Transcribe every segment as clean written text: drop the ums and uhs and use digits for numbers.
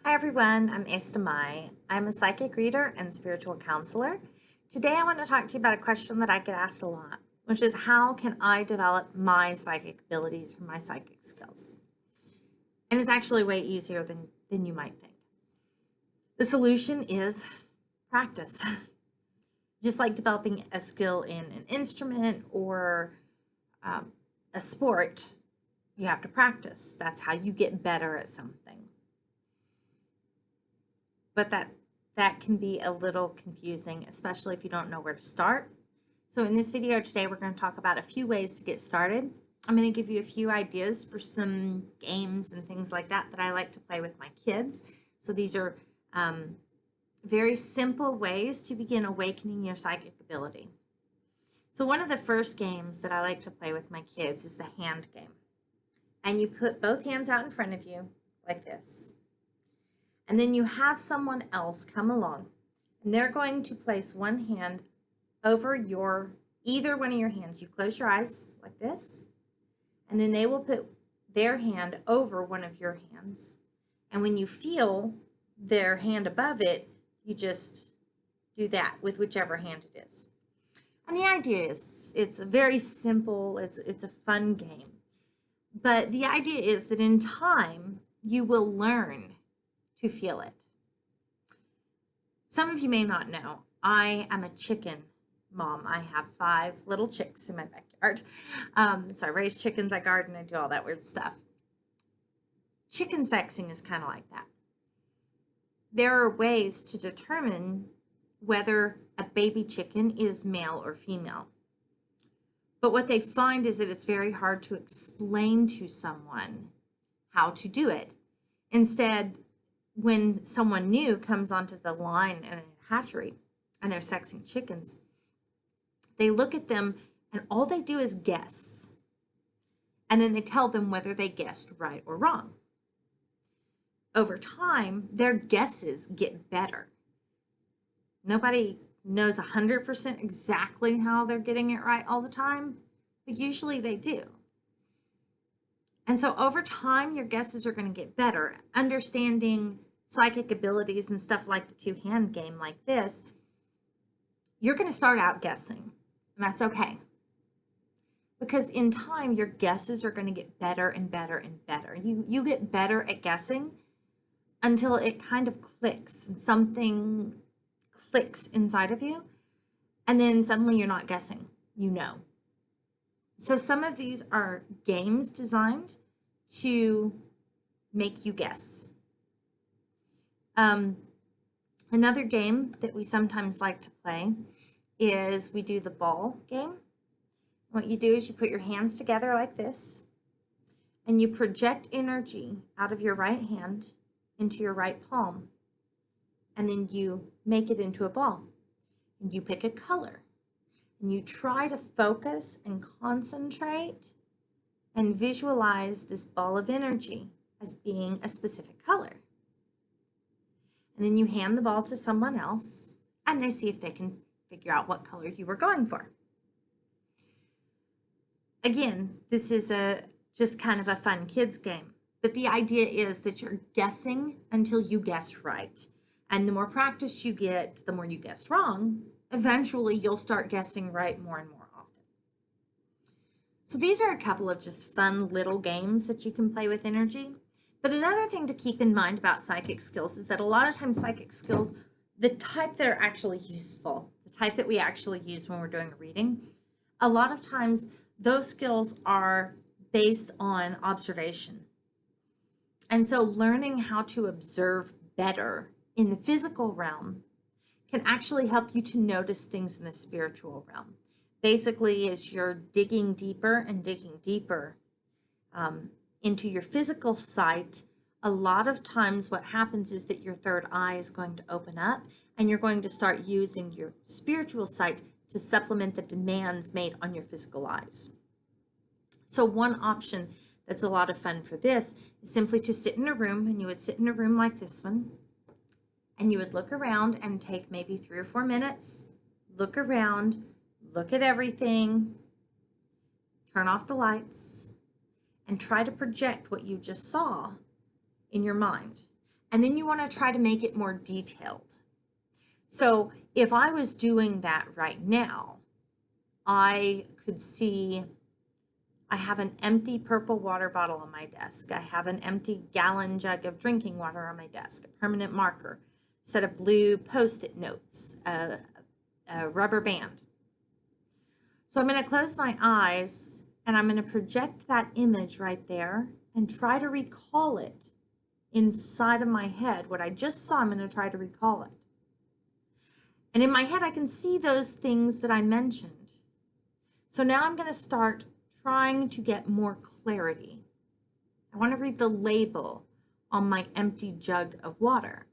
Hi everyone, I'm Esther Mai. I'm a psychic reader and spiritual counselor. Today I want to talk to you about a question that I get asked a lot, which is how can I develop my psychic abilities or my psychic skills? And it's actually way easier than you might think. The solution is practice. Just like developing a skill in an instrument or a sport, you have to practice. That's how you get better at something. But that can be a little confusing, especially if you don't know where to start. So in this video today, we're going to talk about a few ways to get started. I'm going to give you a few ideas for some games and things like that I like to play with my kids. So these are very simple ways to begin awakening your psychic ability. So one of the first games that I like to play with my kids is the hand game. And you put both hands out in front of you like this. And then you have someone else come along and they're going to place one hand over either one of your hands. You close your eyes like this, and then they will put their hand over one of your hands. And when you feel their hand above it, you just do that with whichever hand it is. And the idea is it's very simple, it's a fun game. But the idea is that in time, you will learn to feel it. Some of you may not know, I am a chicken mom. I have 5 little chicks in my backyard. So I raise chickens, I garden, I do all that weird stuff. Chicken sexing is kind of like that. There are ways to determine whether a baby chicken is male or female. But what they find is that it's very hard to explain to someone how to do it. Instead, when someone new comes onto the line in a hatchery and they're sexing chickens, they look at them and all they do is guess. And then they tell them whether they guessed right or wrong. Over time, their guesses get better. Nobody knows 100% exactly how they're getting it right all the time, but usually they do. And so over time, your guesses are going to get better. Understanding psychic abilities and stuff like the 2-hand game like this, you're going to start out guessing, and that's okay. Because in time, your guesses are going to get better and better and better. You get better at guessing until it kind of clicks and something clicks inside of you, and then suddenly you're not guessing, you know. So some of these are games designed to make you guess. Another game that we sometimes like to play is we do the ball game. What you do is you put your hands together like this, and you project energy out of your right hand into your right palm, and then you make it into a ball. And you pick a color, and you try to focus and concentrate and visualize this ball of energy as being a specific color. And then you hand the ball to someone else, and they see if they can figure out what color you were going for. Again, this is just kind of a fun kids game, but the idea is that you're guessing until you guess right. And the more practice you get, the more you guess wrong, eventually you'll start guessing right more and more often. So these are a couple of just fun little games that you can play with energy. But another thing to keep in mind about psychic skills is that a lot of times psychic skills, the type that are actually useful, the type that we actually use when we're doing a reading, a lot of times those skills are based on observation. And so learning how to observe better in the physical realm can actually help you to notice things in the spiritual realm. Basically, as you're digging deeper and digging deeper into your physical sight, a lot of times what happens is that your third eye is going to open up and you're going to start using your spiritual sight to supplement the demands made on your physical eyes. So one option that's a lot of fun for this is simply to sit in a room, and you would sit in a room like this one, and you would look around and take maybe 3 or 4 minutes, look around, look at everything, turn off the lights, and try to project what you just saw in your mind. And then you want to try to make it more detailed. So if I was doing that right now, I could see I have an empty purple water bottle on my desk. I have an empty gallon jug of drinking water on my desk, a permanent marker, a set of blue Post-it notes, a rubber band. So I'm going to close my eyes and I'm going to project that image right there and try to recall it inside of my head. What I just saw, I'm going to try to recall it. And in my head, I can see those things that I mentioned. So now I'm going to start trying to get more clarity. I want to read the label on my empty jug of water.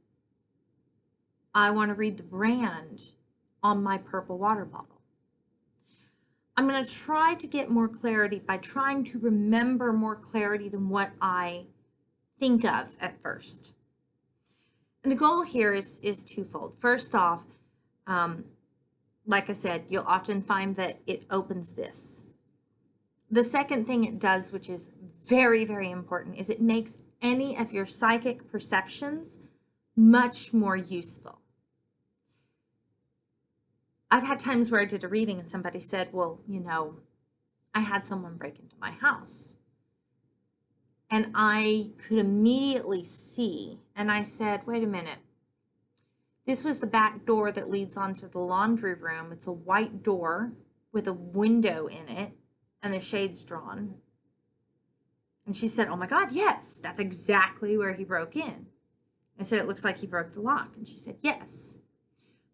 I want to read the brand on my purple water bottle. I'm going to try to get more clarity by trying to remember more clarity than what I think of at first. And the goal here is twofold. First off, like I said, you'll often find that it opens this. The second thing it does, which is very, very important, is it makes any of your psychic perceptions much more useful. I've had times where I did a reading and somebody said, well, you know, I had someone break into my house. And I could immediately see, and I said, wait a minute. This was the back door that leads onto the laundry room. It's a white door with a window in it and the shades drawn. And she said, oh my God, yes, that's exactly where he broke in. I said, it looks like he broke the lock. And she said, yes.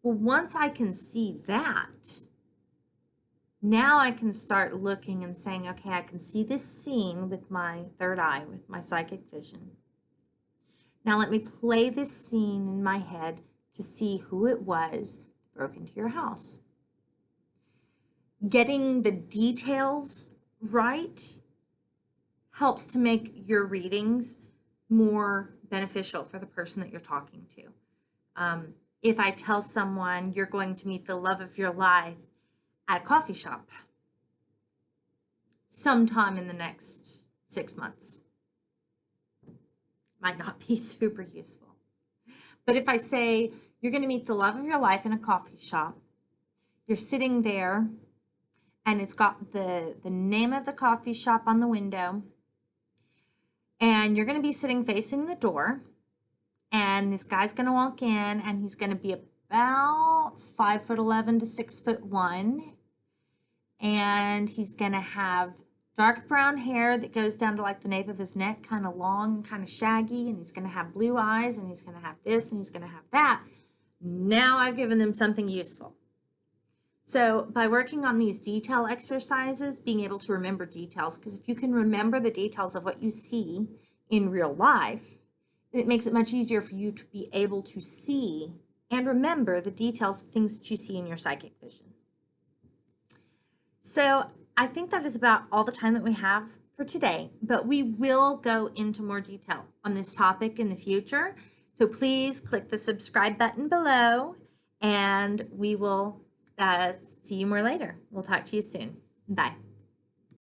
Well, once I can see that, now I can start looking and saying, okay, I can see this scene with my third eye, with my psychic vision. Now let me play this scene in my head to see who it was that broke into your house. Getting the details right helps to make your readings more beneficial for the person that you're talking to. If I tell someone you're going to meet the love of your life at a coffee shop sometime in the next 6 months, might not be super useful. But if I say you're going to meet the love of your life in a coffee shop, you're sitting there and it's got the name of the coffee shop on the window, and you're going to be sitting facing the door, and this guy's going to walk in and he's going to be about 5'11" to 6'1", and he's going to have dark brown hair that goes down to like the nape of his neck, kind of long, kind of shaggy, and he's going to have blue eyes, and he's going to have this, and he's going to have that. Now I've given them something useful. So by working on these detail exercises, being able to remember details, because if you can remember the details of what you see in real life, it makes it much easier for you to be able to see and remember the details of things that you see in your psychic vision. So I think that is about all the time that we have for today, but we will go into more detail on this topic in the future. So please click the subscribe button below, and we will see you more later. We'll talk to you soon. Bye.